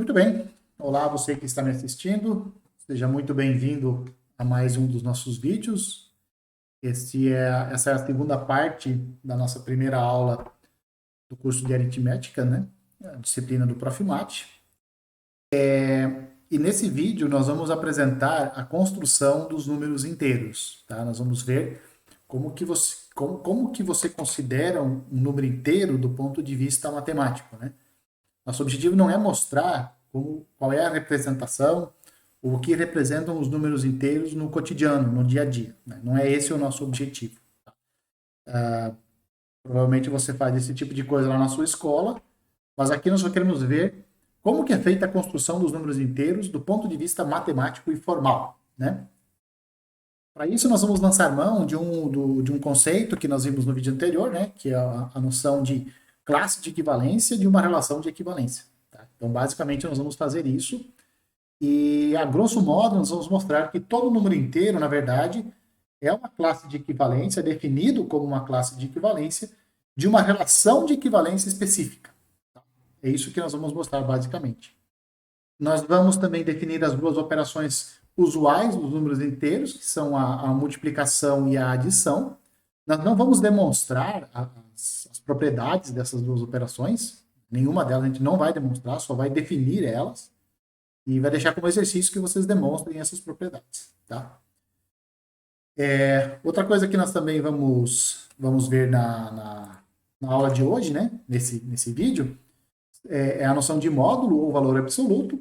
Muito bem. Olá, você que está me assistindo. Seja muito bem-vindo a mais um dos nossos vídeos. Essa é a segunda parte da nossa primeira aula do curso de aritmética, né? A disciplina do Profimat. E nesse vídeo nós vamos apresentar a construção dos números inteiros, tá? Nós vamos ver como que você considera um número inteiro do ponto de vista matemático, né? Nosso objetivo não é mostrar qual é a representação, ou o que representam os números inteiros no cotidiano, no dia a dia, né? Não é esse o nosso objetivo. Provavelmente você faz esse tipo de coisa lá na sua escola, mas aqui nós só queremos ver como que é feita a construção dos números inteiros do ponto de vista matemático e formal, né? Para isso, nós vamos lançar mão de um conceito que nós vimos no vídeo anterior, né? Que é a noção de classe de equivalência de uma relação de equivalência. Tá? Então, basicamente, nós vamos fazer isso. E, a grosso modo, nós vamos mostrar que todo número inteiro, na verdade, é uma classe de equivalência, definido como uma classe de equivalência de uma relação de equivalência específica. Tá? É isso que nós vamos mostrar, basicamente. Nós vamos também definir as duas operações usuais dos números inteiros, que são a multiplicação e a adição. Nós não vamos demonstrar as propriedades dessas duas operações, nenhuma delas a gente não vai demonstrar, só vai definir elas, e vai deixar como exercício que vocês demonstrem essas propriedades. Tá? Outra coisa que nós também vamos ver na aula de hoje, né, nesse vídeo, é a noção de módulo ou valor absoluto,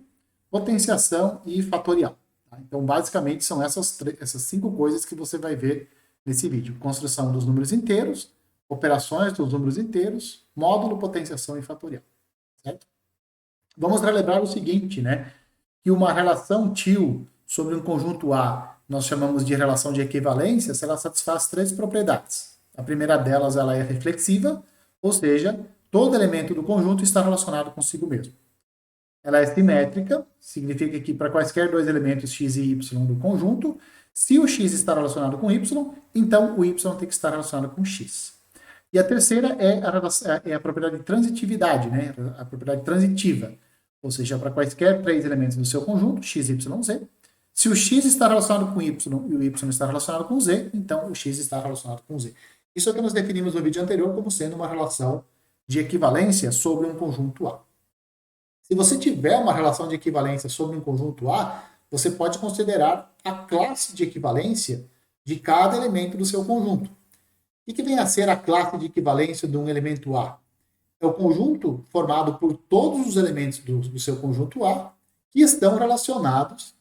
potenciação e fatorial. Tá? Então, basicamente, são essas 5 coisas que você vai ver nesse vídeo. Construção dos números inteiros, operações dos números inteiros, módulo, potenciação e fatorial. Certo? Vamos relembrar o seguinte, né? Que uma relação tio sobre um conjunto A nós chamamos de relação de equivalência se ela satisfaz 3 propriedades. A primeira delas ela é reflexiva, ou seja, todo elemento do conjunto está relacionado consigo mesmo. Ela é simétrica, significa que para quaisquer dois elementos x e y do conjunto, se o x está relacionado com y, então o y tem que estar relacionado com x. E a terceira é a propriedade de transitividade, né? A propriedade transitiva, ou seja, para quaisquer 3 elementos do seu conjunto, x, y, z, se o x está relacionado com y e o y está relacionado com z, então o x está relacionado com z. Isso é o que nós definimos no vídeo anterior como sendo uma relação de equivalência sobre um conjunto A. Se você tiver uma relação de equivalência sobre um conjunto A, você pode considerar a classe de equivalência de cada elemento do seu conjunto. O que vem a ser a classe de equivalência de um elemento A? É o conjunto formado por todos os elementos do seu conjunto A que estão relacionados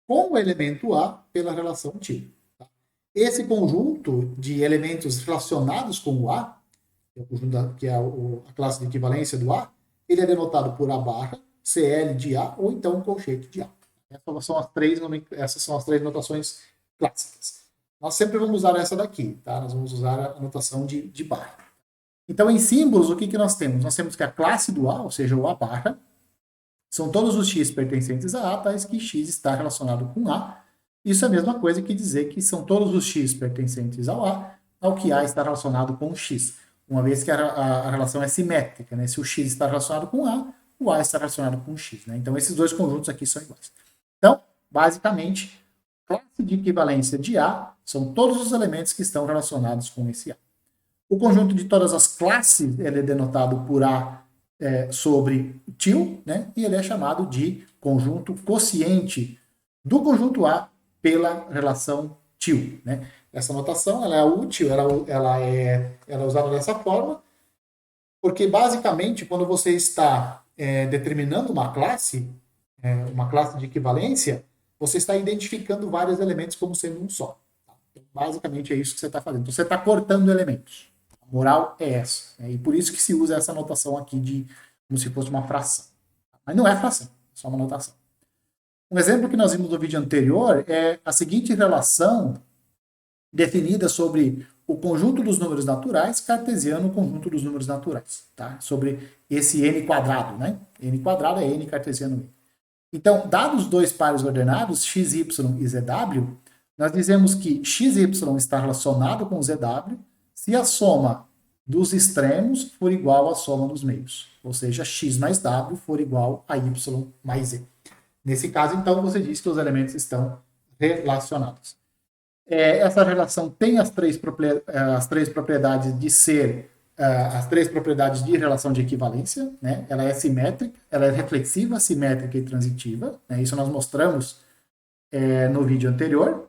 com o elemento A pela relação tio. Esse conjunto de elementos relacionados com o A, que é a classe de equivalência do A, ele é denotado por A barra, CL de A, ou então colchete de A. Essas são as três notações clássicas. Nós sempre vamos usar essa daqui, tá? Nós vamos usar a notação de barra. Então, em símbolos, o que nós temos? Nós temos que a classe do A, ou seja, o A barra, são todos os x pertencentes a A, tais que x está relacionado com A. Isso é a mesma coisa que dizer que são todos os x pertencentes ao A, ao que A está relacionado com o x. Uma vez que a relação é simétrica, né? Se o x está relacionado com A, o A está relacionado com o x. Né? Então, esses dois conjuntos aqui são iguais. Então, basicamente, classe de equivalência de A são todos os elementos que estão relacionados com esse A. O conjunto de todas as classes ele é denotado por A sobre tio, né? E ele é chamado de conjunto quociente do conjunto A pela relação tio. Né? Essa notação ela é útil, ela é usada dessa forma, porque basicamente quando você está determinando uma classe de equivalência, você está identificando vários elementos como sendo um só. Tá? Então, basicamente é isso que você está fazendo. Então, você está cortando elementos. A moral é essa. E por isso que se usa essa notação aqui como se fosse uma fração. Mas não é fração, é só uma notação. Um exemplo que nós vimos no vídeo anterior é a seguinte relação definida sobre o conjunto dos números naturais cartesiano, o conjunto dos números naturais, tá? Sobre esse n quadrado, né? N quadrado é n cartesiano n. Então, dados dois pares ordenados, xy e zw, nós dizemos que xy está relacionado com zw se a soma dos extremos for igual à soma dos meios. Ou seja, x mais w for igual a y mais z. Nesse caso, então, você diz que os elementos estão relacionados. Essa relação tem as três propriedades de ser, as três propriedades de relação de equivalência, né? Ela é simétrica, ela é reflexiva, simétrica e transitiva, né? Isso nós mostramos no vídeo anterior.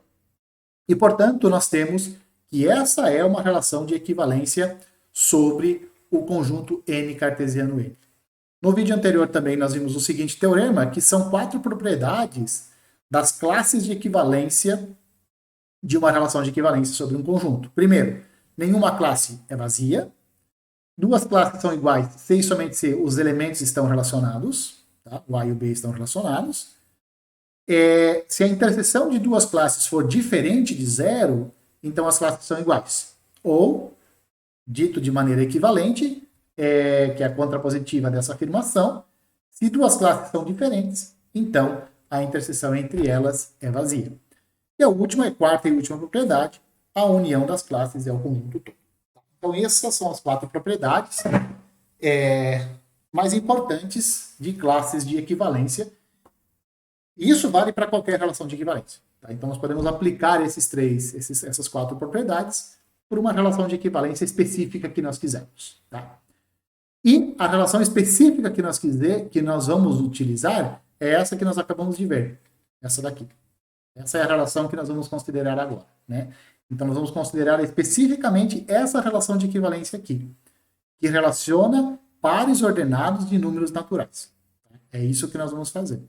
E, portanto, nós temos que essa é uma relação de equivalência sobre o conjunto N cartesiano N. No vídeo anterior também nós vimos o seguinte teorema, que são 4 propriedades das classes de equivalência de uma relação de equivalência sobre um conjunto. Primeiro, nenhuma classe é vazia. 2 classes são iguais se e somente se os elementos estão relacionados. Tá? O A e o B estão relacionados. Se a interseção de 2 classes for diferente de 0, então as classes são iguais. Ou, dito de maneira equivalente, que é a contrapositiva dessa afirmação, se 2 classes são diferentes, então a interseção entre elas é vazia. E a última, quarta e última propriedade, a união das classes é o conjunto todo. Então essas são as 4 propriedades mais importantes de classes de equivalência. E isso vale para qualquer relação de equivalência. Tá? Então nós podemos aplicar essas 4 propriedades por uma relação de equivalência específica que nós quisermos. Tá? E a relação específica que nós vamos utilizar é essa que nós acabamos de ver. Essa daqui. Essa é a relação que nós vamos considerar agora. Né? Então nós vamos considerar especificamente essa relação de equivalência aqui, que relaciona pares ordenados de números naturais. É isso que nós vamos fazer.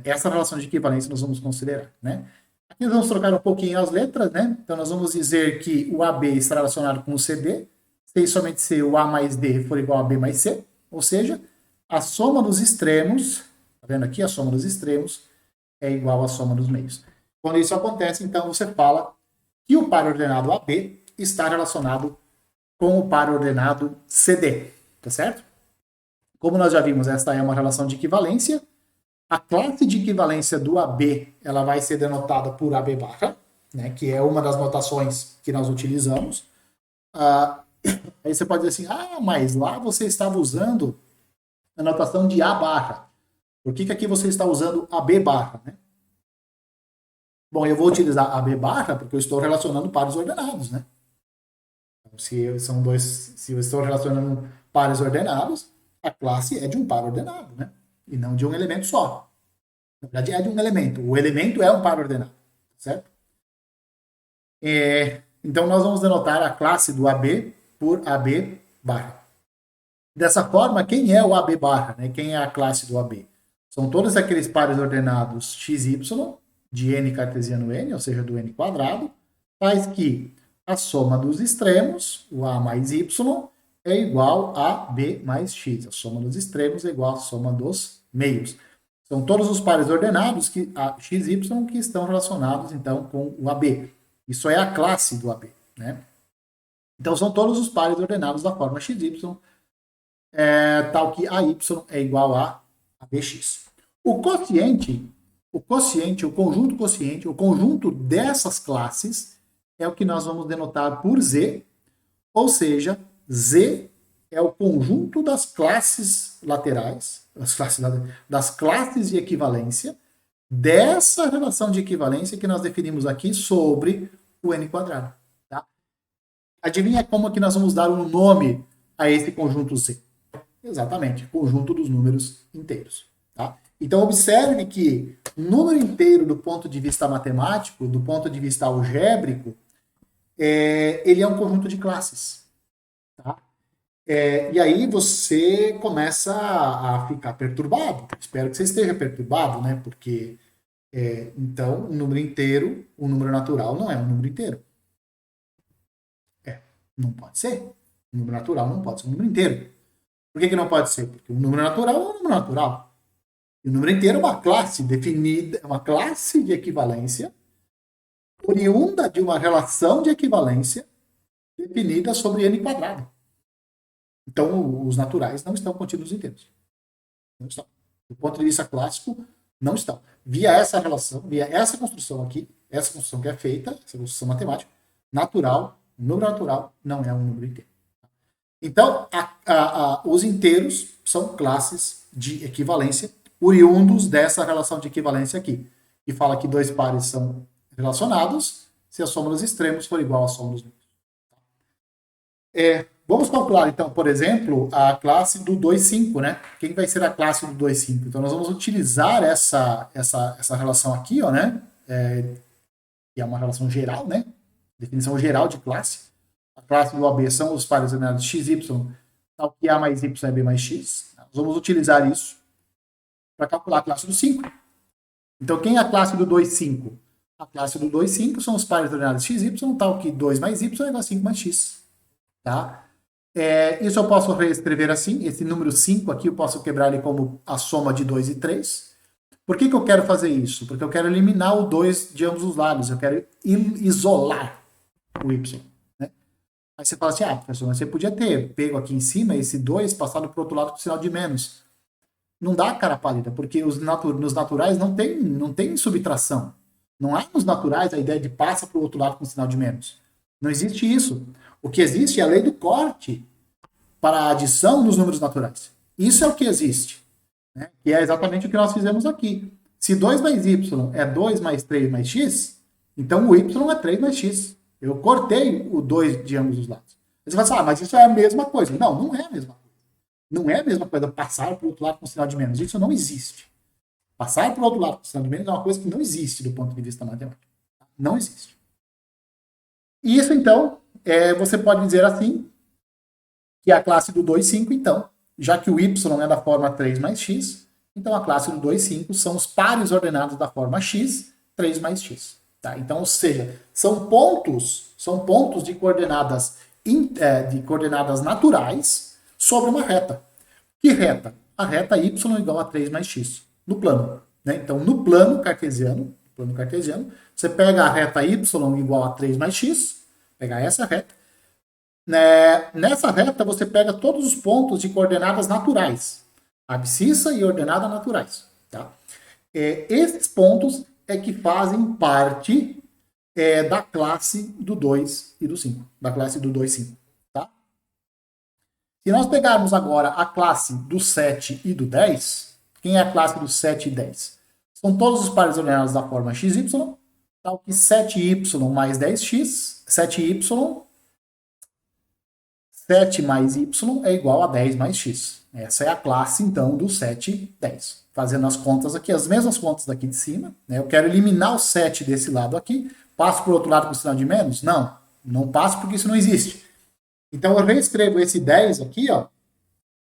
Essa relação de equivalência nós vamos considerar. Né? Aqui nós vamos trocar um pouquinho as letras. Né? Então nós vamos dizer que o AB está relacionado com o CD, se e somente se o A mais D for igual a B mais C, ou seja, a soma dos extremos, tá vendo aqui? A soma dos extremos é igual à soma dos meios. Quando isso acontece, então você fala que o par ordenado AB está relacionado com o par ordenado CD, tá certo? Como nós já vimos, esta é uma relação de equivalência. A classe de equivalência do AB, ela vai ser denotada por AB barra, né, que é uma das notações que nós utilizamos. Aí você pode dizer assim, mas lá você estava usando a notação de A barra. Por que aqui você está usando AB barra? Né? Bom, eu vou utilizar AB barra porque eu estou relacionando pares ordenados. Né? Então, se eu estou relacionando pares ordenados, a classe é de um par ordenado, né? E não de um elemento só. Na verdade, é de um elemento. O elemento é um par ordenado, certo? Então, nós vamos denotar a classe do AB por AB barra. Dessa forma, quem é o AB barra? Né? Quem é a classe do AB? São todos aqueles pares ordenados x, y, de n cartesiano n, ou seja, do n quadrado, faz que a soma dos extremos, o A mais y, é igual a B mais x. A soma dos extremos é igual à soma dos meios. São todos os pares ordenados, a x, y, que estão relacionados, então, com o AB. Isso é a classe do AB. Né? Então, são todos os pares ordenados da forma xy, tal que AY é igual a BX. O conjunto dessas classes é o que nós vamos denotar por Z, ou seja, Z é o conjunto das classes laterais, das classes de equivalência, dessa relação de equivalência que nós definimos aqui sobre o n quadrado. Tá? Adivinha como que nós vamos dar um nome a esse conjunto Z? Exatamente, conjunto dos números inteiros. Tá? Então, observe que um número inteiro, do ponto de vista matemático, do ponto de vista algébrico, ele é um conjunto de classes. Tá? E aí você começa a ficar perturbado. Espero que você esteja perturbado, né? Porque, então, um número inteiro, um número natural não é um número inteiro. Não pode ser. Um número natural não pode ser um número inteiro. Por que não pode ser? Porque o número natural é um número natural. E o número inteiro é uma classe definida, uma classe de equivalência oriunda de uma relação de equivalência definida sobre n quadrado. Então, os naturais não estão contidos inteiros. Não estão. Do ponto de vista clássico, não estão. Via essa relação, via essa construção aqui, essa construção que é feita, essa construção matemática, natural Um número natural não é um número inteiro. Então, os inteiros são classes de equivalência, oriundos dessa relação de equivalência aqui, que fala que dois pares são relacionados se a soma dos extremos for igual à soma dos números. Vamos calcular, então, por exemplo, a classe do 2,5, né? Quem vai ser a classe do 2,5? Então, nós vamos utilizar essa relação aqui, ó, né? Que é uma relação geral, né? Definição geral de classe. A classe do AB são os pares ordenados XY, tal que A mais Y é B mais X. Nós vamos utilizar isso para calcular a classe do 5. Então, quem é a classe do 2,5? A classe do 2,5 são os pares ordenados XY, tal que 2 mais Y é igual a 5 mais X. Tá? Isso eu posso reescrever assim, esse número 5 aqui eu posso quebrar ele como a soma de 2 e 3. Por que eu quero fazer isso? Porque eu quero eliminar o 2 de ambos os lados, eu quero isolar o Y. Né? Aí você fala assim, professor, mas você podia ter pego aqui em cima esse 2, passado para o outro lado com sinal de menos. Não dá, cara pálida, porque nos naturais não tem subtração. Não há nos naturais a ideia de passa para o outro lado com sinal de menos. Não existe isso. O que existe é a lei do corte para a adição nos números naturais. Isso é o que existe. Né? E é exatamente o que nós fizemos aqui. Se 2 mais y é 2 mais 3 mais x, então o y é 3 mais x. Eu cortei o 2 de ambos os lados. Você vai falar, mas isso é a mesma coisa. Não, não é a mesma coisa. Não é a mesma coisa passar para o outro lado com sinal de menos. Isso não existe. Passar para o outro lado com sinal de menos é uma coisa que não existe do ponto de vista matemático. Não existe. E isso, então, você pode dizer assim, que a classe do 2,5, então, já que o y é da forma 3 mais x, então a classe do 2,5 são os pares ordenados da forma x, 3 mais x. Tá? Então, ou seja, são pontos de coordenadas naturais sobre uma reta. Que reta? A reta y igual a 3 mais x, no plano. Né? Então, no plano cartesiano, você pega a reta y igual a 3 mais x, pegar essa reta. Nessa reta, você pega todos os pontos de coordenadas naturais, abscissa e ordenada naturais. Tá? Esses pontos é que fazem parte da classe do 2 e do 5, da classe do 2 e 5. Tá? Se nós pegarmos agora a classe do 7 e do 10, quem é a classe do 7 e 10? São todos os pares ordenados da forma xy, tal que 7y mais 10x, 7y, 7 mais y é igual a 10 mais x. Essa é a classe, então, do 7 e 10. Fazendo as contas aqui, as mesmas contas daqui de cima. Né? Eu quero eliminar o 7 desse lado aqui. Passo para o outro lado com o sinal de menos? Não, não passo porque isso não existe. Então, eu reescrevo esse 10 aqui, ó.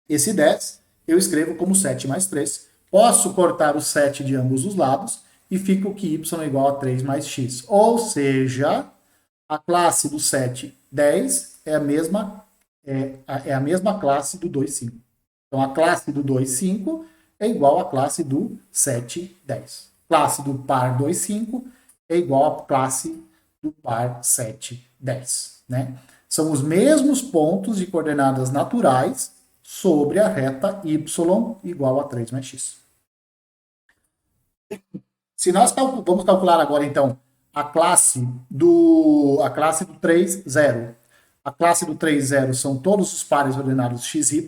Esse 10 eu escrevo como 7 mais 3. Posso cortar o 7 de ambos os lados e fica que y é igual a 3 mais x. Ou seja, a classe do 7, 10 é a mesma classe do 2,5. Então, a classe do 2,5 é igual à classe do 7,10. Classe do par 2,5 é igual à classe do par 7,10. Né? São os mesmos pontos de coordenadas naturais sobre a reta y igual a 3 mais x. Se nós vamos calcular agora, então, a classe do 3,0. A classe do 3,0 são todos os pares ordenados xy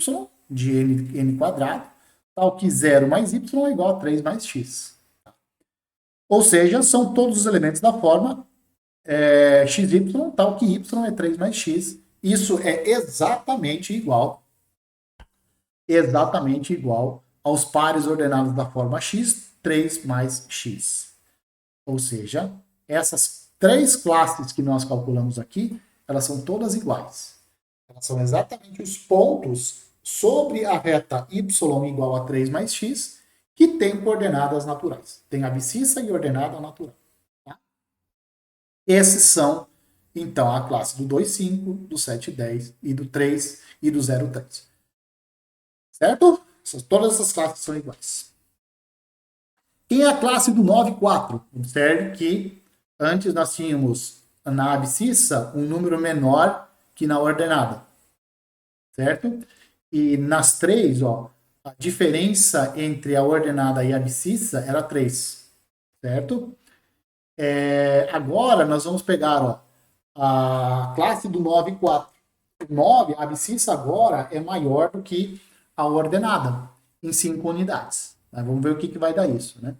de n quadrado, tal que 0 mais y é igual a 3 mais x. Ou seja, são todos os elementos da forma xy, tal que y é 3 mais x. Isso é exatamente igual aos pares ordenados da forma x, 3 mais x. Ou seja, essas três classes que nós calculamos aqui, elas são todas iguais. Elas são exatamente os pontos sobre a reta y igual a 3 mais x, que tem coordenadas naturais. Tem abscissa e ordenada natural. Tá? Esses são, então, a classe do 2,5, do 7,10 e do 3 e do 0,3. Certo? Todas essas classes são iguais. Quem é a classe do 9,4? Observe que antes nós tínhamos na abscissa um número menor que na ordenada. Certo? E nas três, ó, a diferença entre a ordenada e a abscissa era 3. Certo? Agora nós vamos pegar, ó, a classe do 9 e 4. 9, a abscissa agora é maior do que a ordenada, em 5 unidades. Vamos ver o que vai dar isso, né?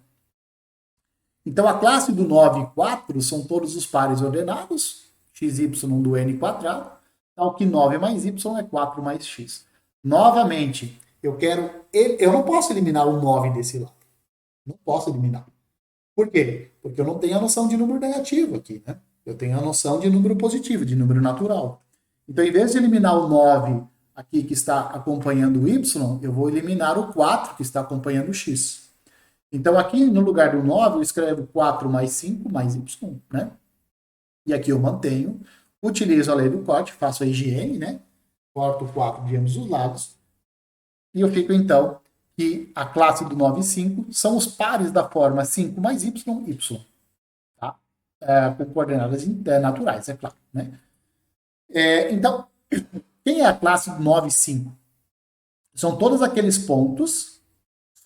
Então, a classe do 9 e 4 são todos os pares ordenados, xy do n quadrado, tal que 9 mais y é 4 mais x. Novamente, eu não posso eliminar o 9 desse lado. Não posso eliminar. Por quê? Porque eu não tenho a noção de número negativo aqui, né? Eu tenho a noção de número positivo, de número natural. Então, em vez de eliminar o 9 aqui que está acompanhando o y, eu vou eliminar o 4 que está acompanhando o x. Então, aqui no lugar do 9, eu escrevo 4 mais 5 mais y, né? E aqui eu mantenho, utilizo a lei do corte, faço a higiene, né? Corto 4 de ambos os lados. E eu fico, então, que a classe do 9 e 5 são os pares da forma 5 mais y, y. Tá? Com coordenadas naturais, é claro, né? Então, quem é a classe 9 e 5? São todos aqueles pontos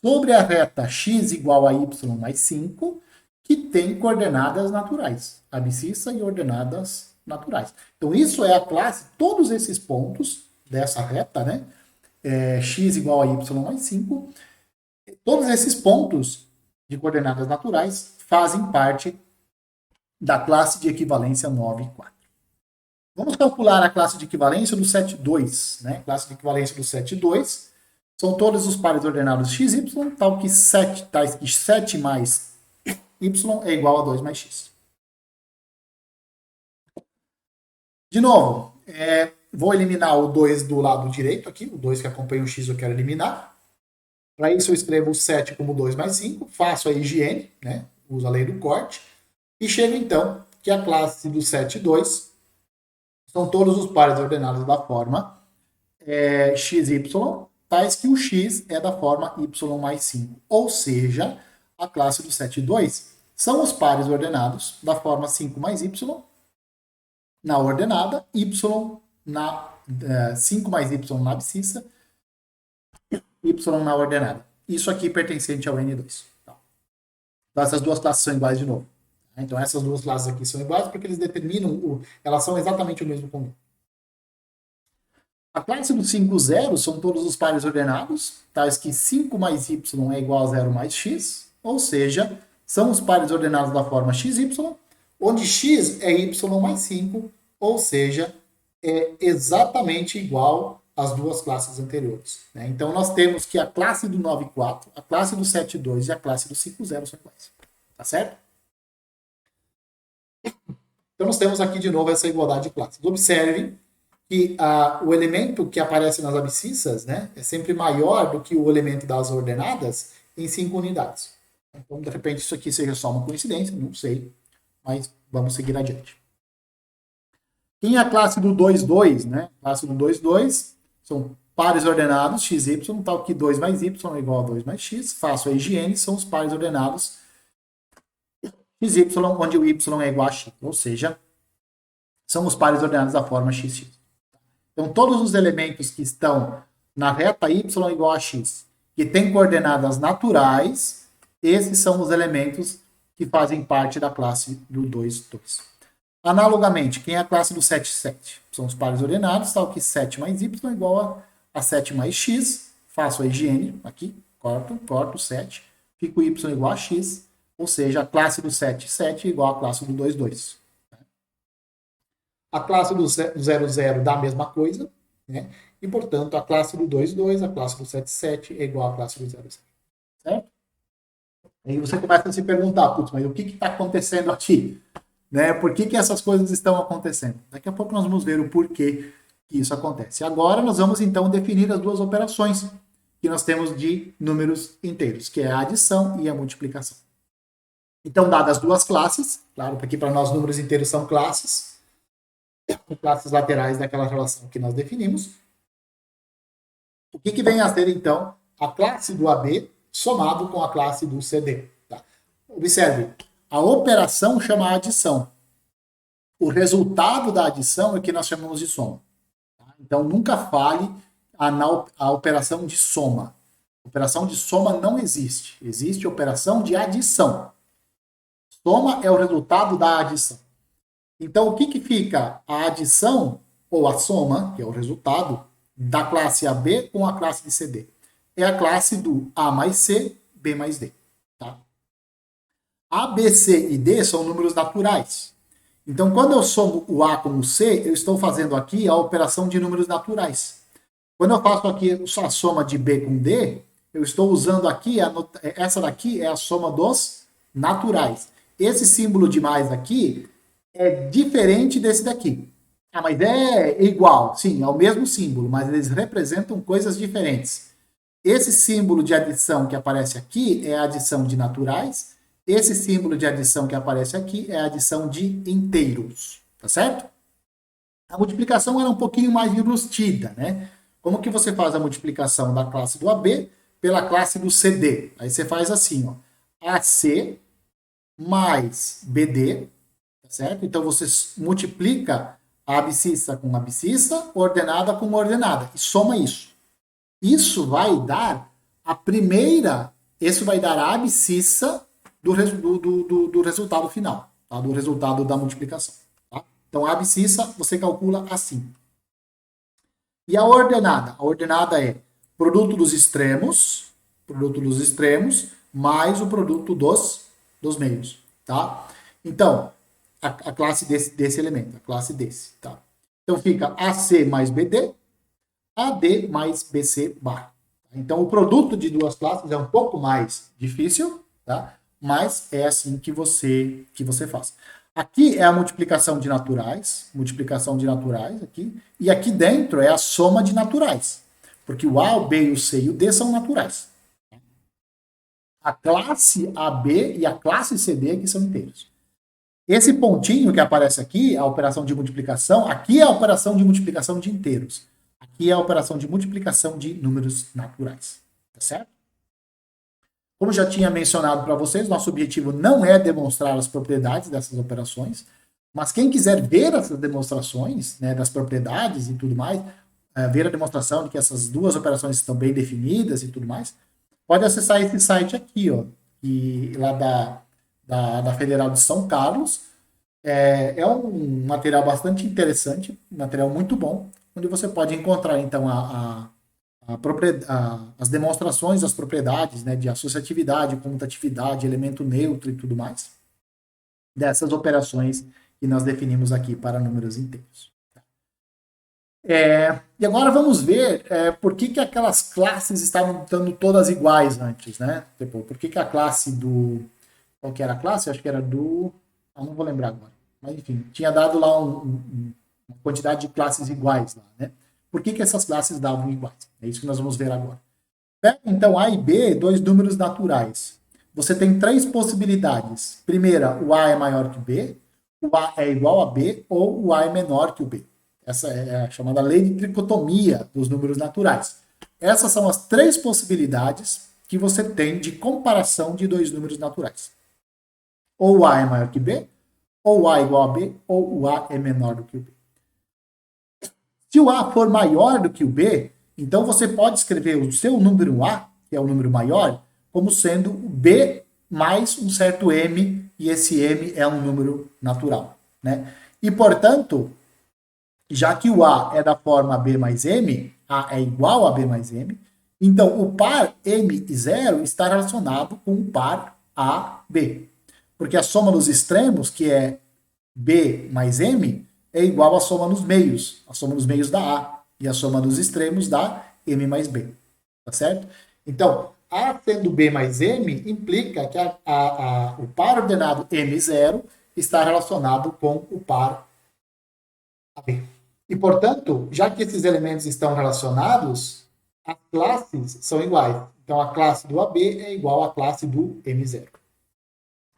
sobre a reta x igual a y mais 5 que tem coordenadas naturais, abscissa e ordenadas naturais. Então, isso é a classe, todos esses pontos dessa reta, né? X igual a y mais 5, todos esses pontos de coordenadas naturais fazem parte da classe de equivalência 9 e 4. Vamos calcular a classe de equivalência do set 2. Né? Classe de equivalência do set 2 são todos os pares ordenados x, y, tal que 7 mais y é igual a 2 mais x. De novo, vou eliminar o 2 do lado direito aqui, o 2 que acompanha o x eu quero eliminar. Para isso eu escrevo o 7 como 2 mais 5, faço a higiene, né? Uso a lei do corte, e chego então que a classe do set 2 são todos os pares ordenados da forma xy, tais que o x é da forma y mais 5. Ou seja, a classe do set 2 são os pares ordenados da forma 5 mais y na ordenada, y na 5 mais y na abscissa, y na ordenada. Isso aqui pertencente ao N2. Então, essas duas classes são iguais de novo. Então, essas duas classes aqui são iguais porque eles determinam, elas são exatamente o mesmo conjunto. A classe do 5, 0 são todos os pares ordenados, tais que 5 mais y é igual a 0 mais x, ou seja, são os pares ordenados da forma xy, onde x é y mais 5, ou seja, é exatamente igual às duas classes anteriores. Né? Então, nós temos que a classe do 9 e 4, a classe do 7 e 2 e a classe do 5 0 são iguais. Tá certo? Então, nós temos aqui de novo essa igualdade de classes. Observem que o elemento que aparece nas abscissas, né, é sempre maior do que o elemento das ordenadas em 5 unidades. Então, de repente, isso aqui seja só uma coincidência, não sei, mas vamos seguir adiante. Quem é a classe do 2, 2, né? A classe do 2, 2 são pares ordenados x, y, tal que 2 mais y é igual a 2 mais x. Faço a higiene, são os pares ordenados x, y, onde o y é igual a x. Ou seja, são os pares ordenados da forma x. Então, todos os elementos que estão na reta y igual a x, que tem coordenadas naturais, esses são os elementos que fazem parte da classe do 2, 2. Analogamente, quem é a classe do 7, 7? São os pares ordenados, tal que 7 mais y é igual a 7 mais x. Faço a higiene aqui, corto 7. Fico y igual a x, ou seja, a classe do 7, 7 é igual à classe do 2, 2. A classe do 0, 0 dá a mesma coisa, né? E, portanto, a classe do 2, 2, a classe do 7, 7 é igual à classe do 0, 0. Certo? Aí você começa a se perguntar, putz, mas o que está acontecendo aqui? Né? Por que essas coisas estão acontecendo? Daqui a pouco nós vamos ver o porquê que isso acontece. Agora nós vamos, então, definir as duas operações que nós temos de números inteiros, que é a adição e a multiplicação. Então, dadas as duas classes, claro, porque para nós números inteiros são classes laterais daquela relação que nós definimos. O que vem a ser, então, a classe do AB somado com a classe do CD? Tá? Observe, a operação chama adição. O resultado da adição é que nós chamamos de soma. Tá? Então, nunca fale a operação de soma. Operação de soma não existe. Existe operação de adição. Soma é o resultado da adição. Então, o que, que fica? A adição, ou a soma, que é o resultado, da classe AB com a classe de CD. É a classe do A mais C, B mais D. Tá? A, B, C e D são números naturais. Então, quando eu somo o A com o C, eu estou fazendo aqui a operação de números naturais. Quando eu faço aqui a soma de B com D, eu estou usando aqui, essa daqui é a soma dos naturais. Esse símbolo de mais aqui é diferente desse daqui. Ah, mas é igual. Sim, é o mesmo símbolo, mas eles representam coisas diferentes. Esse símbolo de adição que aparece aqui é a adição de naturais. Esse símbolo de adição que aparece aqui é a adição de inteiros. Tá certo? A multiplicação era um pouquinho mais enrustida, né? Como que você faz a multiplicação da classe do AB pela classe do CD? Aí você faz assim, ó. AC mais BD, tá certo? Então você multiplica a abscissa com abscissa, ordenada com ordenada, e soma isso. Isso vai dar a primeira, isso vai dar a abscissa do resultado final, tá? Do resultado da multiplicação. Tá? Então a abscissa você calcula assim. E a ordenada? A ordenada é produto dos extremos, mais o produto dos meios, tá? Então, a classe desse elemento, a classe desse, tá? Então fica AC mais BD, AD mais BC bar. Então o produto de duas classes é um pouco mais difícil, tá? Mas é assim que você faz. Aqui é a multiplicação de naturais aqui, e aqui dentro é a soma de naturais, porque o A, o B, o C e o D são naturais. A classe AB e a classe CD aqui são inteiros. Esse pontinho que aparece aqui, a operação de multiplicação, aqui é a operação de multiplicação de inteiros. Aqui é a operação de multiplicação de números naturais. Tá certo? Como já tinha mencionado para vocês, nosso objetivo não é demonstrar as propriedades dessas operações, mas quem quiser ver essas demonstrações, né, das propriedades e tudo mais, ver a demonstração de que essas duas operações estão bem definidas e tudo mais, pode acessar esse site aqui, ó, e lá da Federal de São Carlos. É um material bastante interessante, um material muito bom, onde você pode encontrar, então, as demonstrações das propriedades, né, de associatividade, comutatividade, elemento neutro e tudo mais, dessas operações que nós definimos aqui para números inteiros. E agora vamos ver por que aquelas classes estavam dando todas iguais antes, né? Tipo, por que a classe do... Qual que era a classe? Acho que era do... não vou lembrar agora. Mas, enfim, tinha dado lá uma quantidade de classes iguais lá, né? Por que essas classes davam iguais? É isso que nós vamos ver agora. Pega, então, A e B, dois números naturais. Você tem três possibilidades. Primeira, o A é maior que o B, o A é igual a B, ou o A é menor que o B. Essa é a chamada lei de tricotomia dos números naturais. Essas são as três possibilidades que você tem de comparação de dois números naturais. Ou o A é maior que B, ou o A é igual a B, ou o A é menor do que o B. Se o A for maior do que o B, então você pode escrever o seu número A, que é o número maior, como sendo o B mais um certo M, e esse M é um número natural. Né? E, portanto, já que o A é da forma B mais M, A é igual a B mais M, então o par M e 0 está relacionado com o par AB. Porque a soma dos extremos, que é B mais M, é igual à soma nos meios. A soma dos meios dá A. E a soma dos extremos dá M mais B. Tá certo? Então, A sendo B mais M implica que o par ordenado M0 está relacionado com o par AB. E, portanto, já que esses elementos estão relacionados, as classes são iguais. Então, a classe do AB é igual à classe do M0.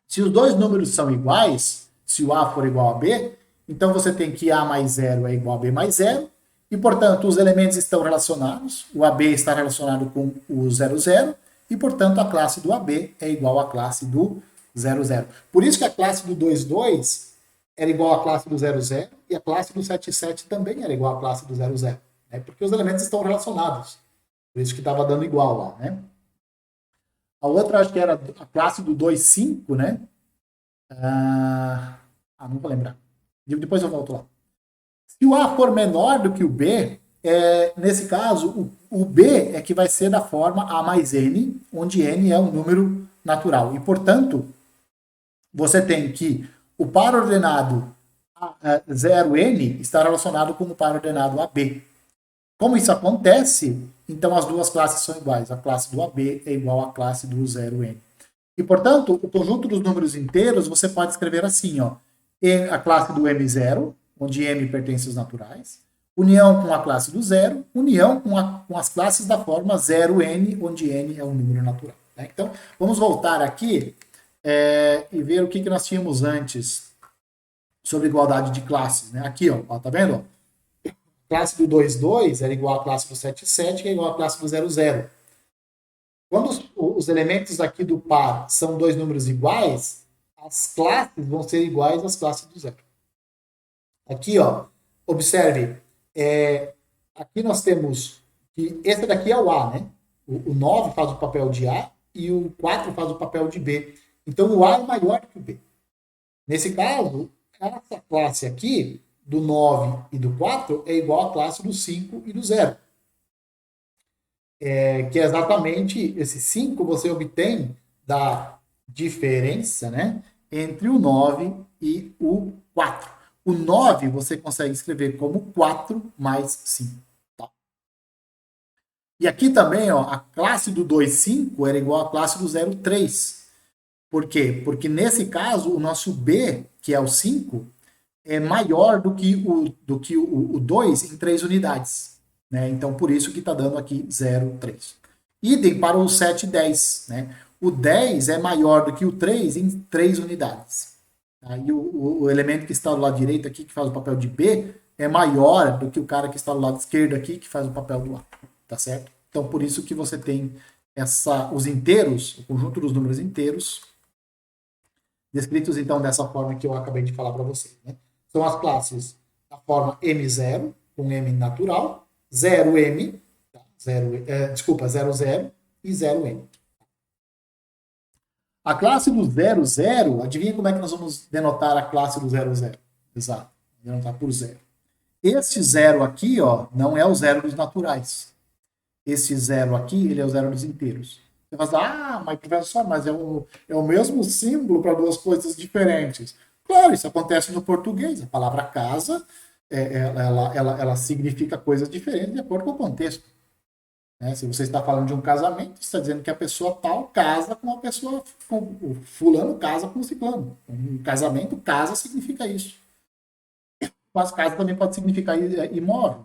Se os dois números são iguais, se o A for igual a B, então você tem que A mais 0 é igual a B mais 0, e, portanto, os elementos estão relacionados, o AB está relacionado com o 0, 0, e, portanto, a classe do AB é igual à classe do 0, 0. Por isso que a classe do 2, 2 era igual à classe do 0, 0, e a classe do 7, 7 também era igual à classe do 0, 0, né? Porque os elementos estão relacionados. Por isso que estava dando igual lá, né? A outra, acho que era a classe do 2, 5, né? Não vou lembrar. Depois eu volto lá. Se o A for menor do que o B, nesse caso, o B é que vai ser da forma A mais N, onde N é um número natural. E, portanto, você tem que o par ordenado 0n está relacionado com o par ordenado AB. Como isso acontece, então as duas classes são iguais. A classe do AB é igual à classe do 0n. E, portanto, o conjunto dos números inteiros você pode escrever assim, ó, a classe do M0, onde M pertence aos naturais, união com a classe do zero, união com as classes da forma 0n, onde n é um número natural. Né? Então, vamos voltar aqui e ver o que nós tínhamos antes sobre igualdade de classes. Né? Aqui, ó, tá vendo? A classe do 2,2 era igual à classe do 7,7, que é igual à classe do 0,0. Quando os elementos aqui do par são dois números iguais, as classes vão ser iguais às classes do zero. Aqui, ó, observe, aqui nós temos que esse daqui é o A, né? O 9 faz o papel de A e o 4 faz o papel de B. Então, o A é maior que o B. Nesse caso, essa classe aqui, do 9 e do 4, é igual à classe do 5 e do 0. Que é exatamente esse 5 você obtém da diferença, né, entre o 9 e o 4. O 9 você consegue escrever como 4 mais 5. Tá? E aqui também, ó, a classe do 2,5 era igual à classe do 0,3. Por quê? Porque nesse caso, o nosso B, que é o 5, é maior do que o 2 em 3 unidades. Né? Então, por isso que está dando aqui 0,3. Idem para o 7 e 10. Né? O 10 é maior do que o 3 em 3 unidades. Tá? E o elemento que está do lado direito aqui, que faz o papel de B, é maior do que o cara que está do lado esquerdo aqui, que faz o papel do A. Tá certo? Então, por isso que você tem os inteiros, o conjunto dos números inteiros, descritos então dessa forma que eu acabei de falar para vocês. Né? São as classes da forma M0, com M natural, 0M, tá? 00 e 0M. A classe do 00, adivinha como é que nós vamos denotar a classe do 00? Exato, denotar por 0. Este 0 aqui, ó, não é o 0 dos naturais. Esse 0 aqui, ele é o 0 dos inteiros. Você vai falar, mas professor, mas é o mesmo símbolo para duas coisas diferentes. Claro, isso acontece no português. A palavra casa, ela significa coisas diferentes de acordo com o contexto. Né? Se você está falando de um casamento, você está dizendo que a pessoa tal casa com a pessoa, com o fulano casa com o ciclano. Um casamento, casa significa isso. Mas casa também pode significar imóvel.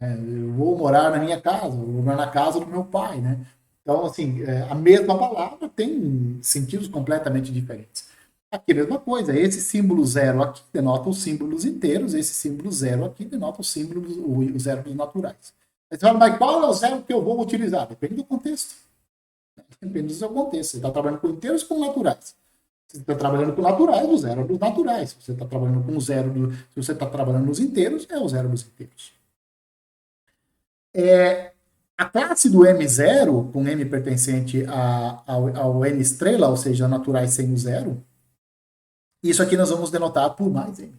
Eu vou morar na minha casa, vou morar na casa do meu pai, né? Então, assim, a mesma palavra tem sentidos completamente diferentes. Aqui a mesma coisa, esse símbolo 0 aqui denota os símbolos inteiros, esse símbolo 0 aqui denota os símbolos, os zeros naturais. Aí você fala, mas qual é o 0 que eu vou utilizar? Depende do contexto. Depende do seu contexto. Você está trabalhando com inteiros ou com naturais? Se você está trabalhando com naturais, o 0 é dos naturais. Se você está trabalhando com o 0, se você está trabalhando nos inteiros, é o 0 dos inteiros. A classe do M0, com M pertencente ao N estrela, ou seja, naturais sem o zero, isso aqui nós vamos denotar por mais M.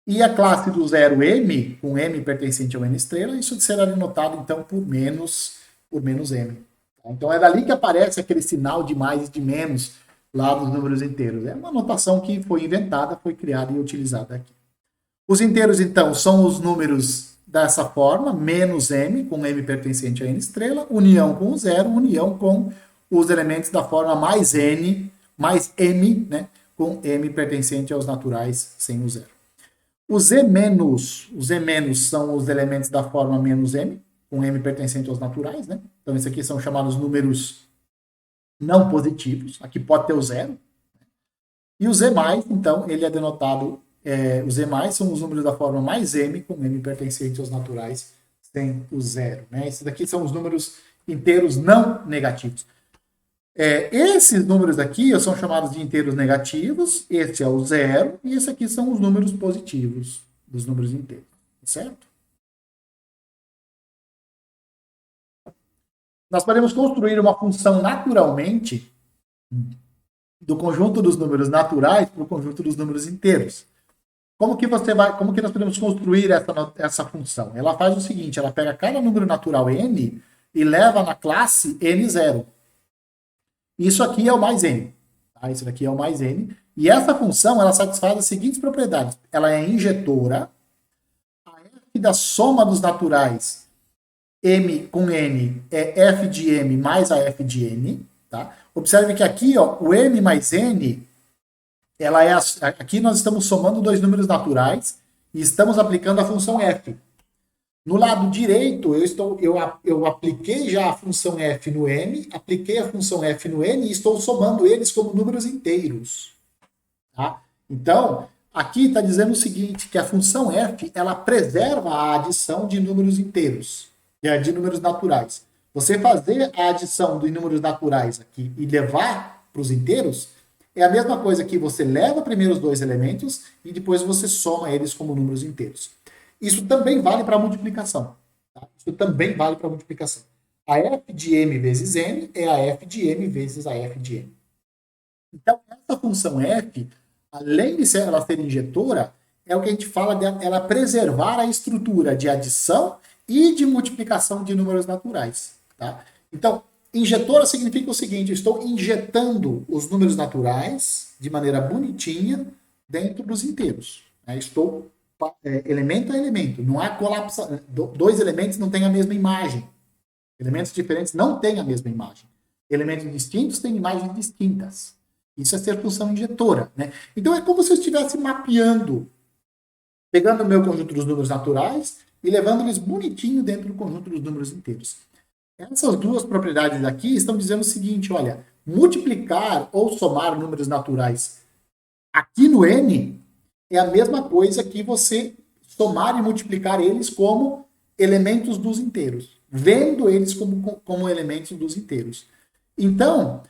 E a classe do 0M, com M pertencente ao N estrela, isso será denotado então por menos M. Então é dali que aparece aquele sinal de mais e de menos lá dos números inteiros. É uma notação que foi inventada, foi criada e utilizada aqui. Os inteiros, então, são os números dessa forma, menos M, com M pertencente a N estrela, união com o zero, união com os elementos da forma mais N, mais M, né, com M pertencente aos naturais sem o zero. Os E- são os elementos da forma menos M, com M pertencente aos naturais, né? Então, esses aqui são chamados números não positivos. Aqui pode ter o zero. E o Z+, então, ele é denotado, os Z+, são os números da forma mais M, com M pertencente aos naturais, sem o zero. Né? Esses daqui são os números inteiros não negativos. Esses números aqui são chamados de inteiros negativos, esse é o zero, e esse aqui são os números positivos dos números inteiros, certo? Nós podemos construir uma função naturalmente do conjunto dos números naturais para o conjunto dos números inteiros. Como que nós podemos construir essa função? Ela faz o seguinte, ela pega cada número natural n e leva na classe n0. Isso aqui é o mais n. Tá? Isso daqui é o mais n. E essa função, ela satisfaz as seguintes propriedades. Ela é injetora, a f da soma dos naturais m com n é f de m mais a f de n. Tá? Observe que aqui, ó, o m mais n, aqui nós estamos somando dois números naturais e estamos aplicando a função f. No lado direito, eu apliquei já a função f no m, apliquei a função f no n e estou somando eles como números inteiros. Tá? Então, aqui está dizendo o seguinte, que a função f, ela preserva a adição de números inteiros, de números naturais. Você fazer a adição dos números naturais aqui e levar para os inteiros, é a mesma coisa que você leva primeiro os dois elementos e depois você soma eles como números inteiros. Isso também vale para a multiplicação. Tá? Isso também vale para a multiplicação. A f de m vezes n é a f de m vezes a f de m. Então, essa função f, além de ela ser injetora, é o que a gente fala ela preservar a estrutura de adição e de multiplicação de números naturais. Tá? Então, injetora significa o seguinte, eu estou injetando os números naturais de maneira bonitinha dentro dos inteiros. Né? Estou elemento a elemento. Não há colapso. Dois elementos não têm a mesma imagem. Elementos diferentes não têm a mesma imagem. Elementos distintos têm imagens distintas. Isso é ser função injetora. Né? Então é como se eu estivesse mapeando, pegando o meu conjunto dos números naturais e levando eles bonitinho dentro do conjunto dos números inteiros. Essas duas propriedades aqui estão dizendo o seguinte, olha, multiplicar ou somar números naturais aqui no n é a mesma coisa que você somar e multiplicar eles como elementos dos inteiros, vendo eles como elementos dos inteiros. Então,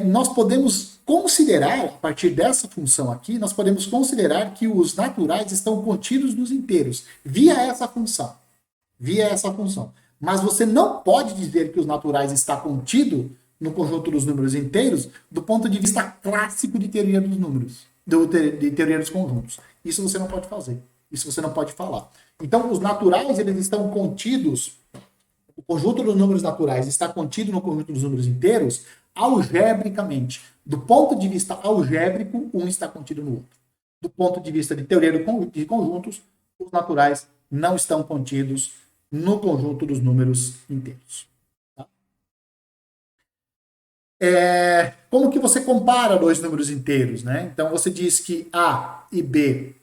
nós podemos considerar, a partir dessa função aqui, nós podemos considerar que os naturais estão contidos nos inteiros, via essa função. Mas você não pode dizer que os naturais está contido no conjunto dos números inteiros do ponto de vista clássico de teoria dos números, de teoria dos conjuntos. Isso você não pode fazer. Isso você não pode falar. Então, os naturais, eles estão contidos, o conjunto dos números naturais está contido no conjunto dos números inteiros algebricamente. Do ponto de vista algébrico, um está contido no outro. Do ponto de vista de teoria de conjuntos, os naturais não estão contidos no conjunto dos números inteiros. Tá? Como que você compara dois números inteiros? Né? Então, você diz que A e B,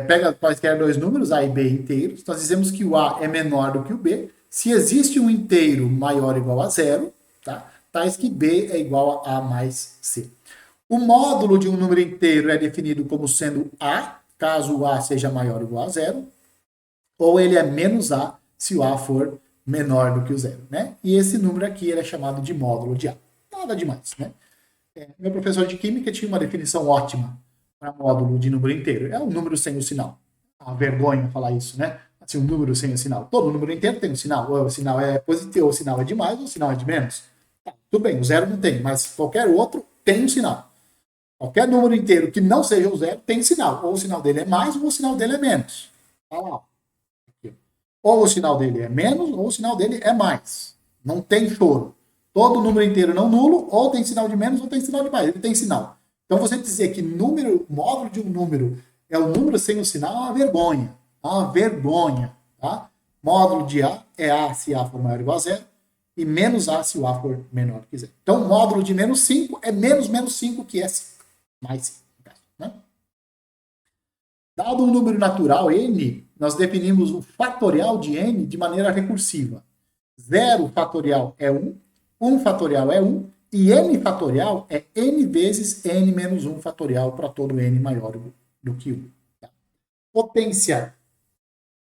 pega quaisquer dois números, A e B inteiros, nós dizemos que o A é menor do que o B, se existe um inteiro maior ou igual a zero, tá? Tais que B é igual a mais C. O módulo de um número inteiro é definido como sendo A, caso o A seja maior ou igual a zero, ou ele é menos A, se o A for menor do que o zero. Né? E esse número aqui ele é chamado de módulo de A. Nada demais. Né? Meu professor de Química tinha uma definição ótima para módulo de número inteiro. É um número sem o sinal. É uma vergonha falar isso, né? Assim, um número sem o sinal. Todo número inteiro tem um sinal. Ou o sinal é positivo, ou o sinal é de mais, ou o sinal é de menos. Tá, tudo bem, o zero não tem, mas qualquer outro tem um sinal. Qualquer número inteiro que não seja o zero tem sinal. Ou o sinal dele é mais, ou o sinal dele é menos. Tá lá. Ou o sinal dele é menos, ou o sinal dele é mais. Não tem choro. Todo número inteiro não nulo, ou tem sinal de menos, ou tem sinal de mais. Ele tem sinal. Então, você dizer que módulo de um número é o número sem o sinal é uma vergonha. É uma vergonha. Tá? Módulo de A é A se A for maior ou igual a zero, e menos A se o A for menor que zero. Então, módulo de menos 5 é menos 5 que é 5. Mais 5. Né? Dado um número natural, n, nós definimos o fatorial de n de maneira recursiva. 0 fatorial é 1, 1 fatorial é 1, e n fatorial é n vezes n menos 1 fatorial para todo n maior do que 1. Tá? Potência,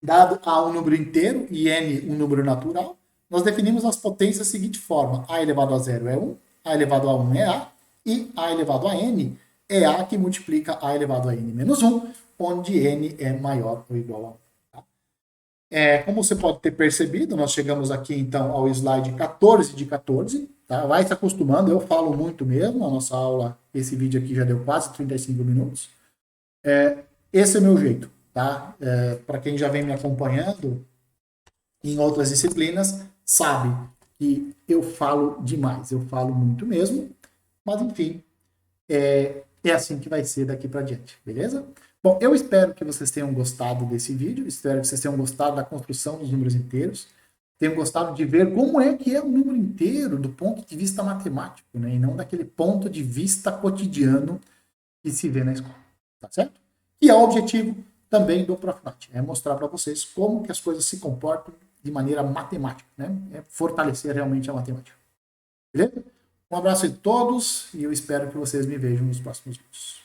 dado A um número inteiro e n um número natural, nós definimos as potências da seguinte forma. A elevado a 0 é 1, A elevado a 1 é A, e A elevado a n é A que multiplica A elevado a n menos 1, onde n é maior ou igual a 1. Tá? Como você pode ter percebido, nós chegamos aqui então ao slide 14 de 14, tá? Vai se acostumando, eu falo muito mesmo, a nossa aula, esse vídeo aqui já deu quase 35 minutos. Esse é o meu jeito, tá? Para quem já vem me acompanhando em outras disciplinas, sabe que eu falo demais, eu falo muito mesmo, mas enfim, é assim que vai ser daqui para diante, beleza? Bom, eu espero que vocês tenham gostado desse vídeo, espero que vocês tenham gostado da construção dos números inteiros, tenham gostado de ver como é que é o número inteiro do ponto de vista matemático, né? E não daquele ponto de vista cotidiano que se vê na escola, tá certo? E é o objetivo também do Profnat, é mostrar para vocês como que as coisas se comportam de maneira matemática, né? É fortalecer realmente a matemática. Beleza? Um abraço a todos e eu espero que vocês me vejam nos próximos vídeos.